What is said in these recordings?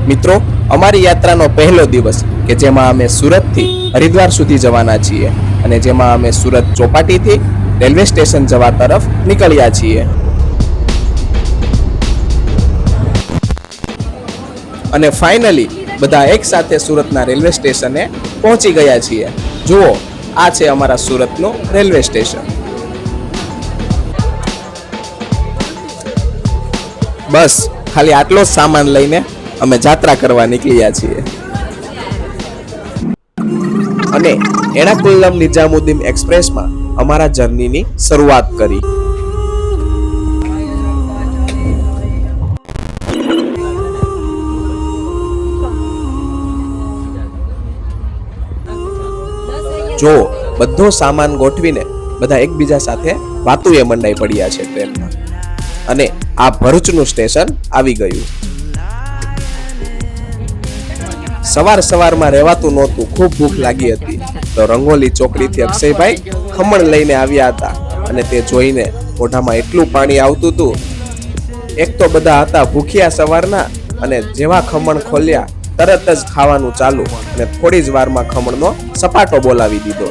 મિત્રો, અમારી યાત્રાનો પહેલો દિવસ કે જેમાં અમે સુરતથી હરિદ્વાર સુધી જવાના છીએ અને જેમાં અમે સુરત ચોપાટીથી રેલવે સ્ટેશન જવા તરફ નીકળ્યા છીએ. અને ફાઇનલી બધા એક સાથે સુરતના રેલવે સ્ટેશને પહોંચી ગયા છીએ. જુઓ, આ છે અમારા સુરતનું રેલવે સ્ટેશન. બસ ખાલી આટલો જ સામાન લઈને અમે જાત્રા કરવા નીકળ્યા છીએ. અને એર્નાકુલમ નિઝામુદ્દીન એક્સપ્રેસમાં અમારા જર્નીની શરૂઆત કરી. જો બધો સામાન ગોઠવીને બધા એકબીજા સાથે વાતુએ મંડાઈ પડ્યા છે ટ્રેનમાં. અને આ ભરૂચનું સ્ટેશન આવી ગયું. સવારમાં રહેવાતું નહોતું, ખૂબ ભૂખ લાગી હતી. તો રંગોલી ચોકડીથી અક્ષયભાઈ ખમણ લઈને આવ્યા હતા અને તે જોઈને મોઢામાં એટલું પાણી આવતું હતું. એક તો બધા હતા ભૂખ્યા સવારના, અને જેવા ખમણ ખોલ્યા તરત જ ખાવાનું ચાલુ અને થોડી જ વારમાં ખમણનો સપાટો બોલાવી દીધો.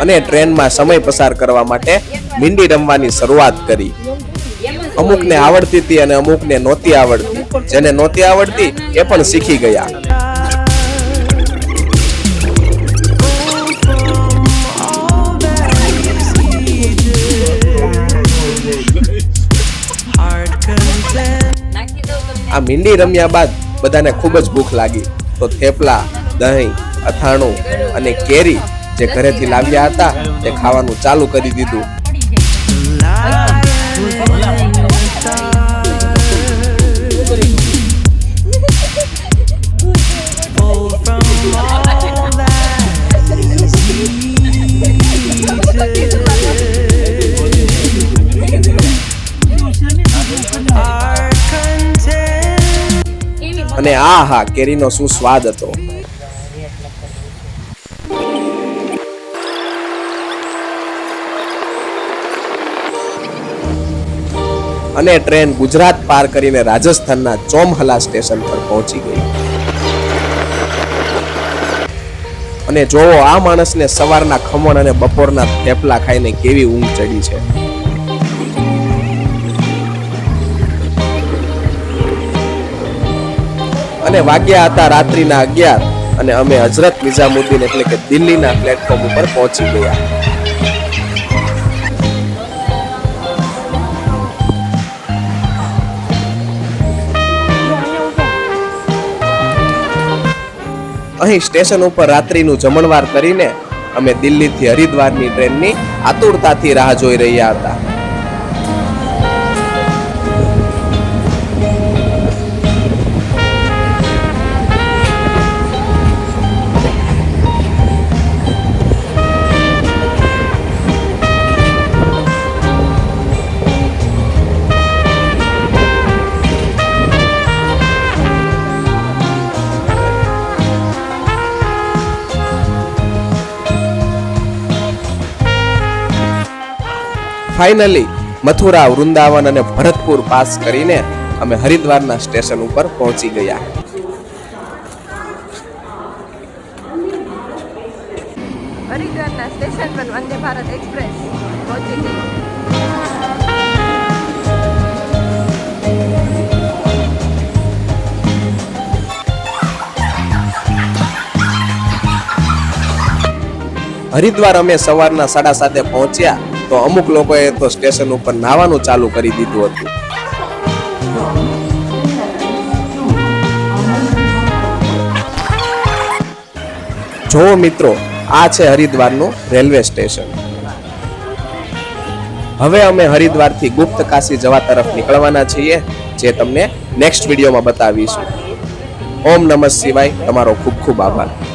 અને ટ્રેનમાં સમય પસાર કરવા માટે મીંડી રમવાની શરૂઆત કરી. અમુકને આવડતી હતી અને અમુકને નહોતી આવડતી. જેને નહોતી આવડતી એ પણ શીખી ગયા. આ મીંડી રમ્યા બાદ બધાને ખૂબ જ ભૂખ લાગી. તો થેપલા, દહીં, અથાણું અને કેરી જે ઘરેથી લાવ્યા હતા તે ખાવાનું ચાલુ કરી દીધું. અને આહા, કેરીનો શું સ્વાદ હતો. અને ટ્રેન ગુજરાત પાર કરીને રાજસ્થાનના ચોમહલા સ્ટેશન પર પહોંચી ગઈ. અને જોવો, આ માણસને સવારના ખમણ અને બપોરના થેપલા ખાઈને કેવી ઊંઘ ચડી છે. અને વાગ્યા હતા રાત્રિના 11 અને અમે હઝરત નિઝામુદ્દીન એટલે કે દિલ્હીના પ્લેટફોર્મ ઉપર પહોંચી ગયા. અહીં સ્ટેશન ઉપર રાત્રિનું જમણવાર કરીને અમે દિલ્હીથી હરિદ્વારની ટ્રેનની આતુરતાથી રાહ જોઈ રહ્યા હતા. ફાઇનલી મથુરા, વૃંદાવન અને ભરતપુર પાસ કરીને અમે હરિદ્વારના સ્ટેશન ઉપર પહોંચી ગયા. હરિદ્વારના સ્ટેશન પર વંદે ભારત એક્સપ્રેસ પહોંચી ગઈ. હરિદ્વાર અમે સવારના 7:30 પહોંચ્યા તો અમુક લોકોએ તો સ્ટેશન ઉપર નાવાનું ચાલુ કરી દીધું હતું. જો મિત્રો, આ છે હરિદ્વારનું રેલવે સ્ટેશન. હવે અમે હરિદ્વારથી ગુપ્ત કાશી જવા તરફ નીકળવાના છીએ, જે તમને નેક્સ્ટ વિડીયોમાં બતાવીશું. ઓમ નમઃ શિવાય. તમારો ખૂબ ખૂબ આભાર.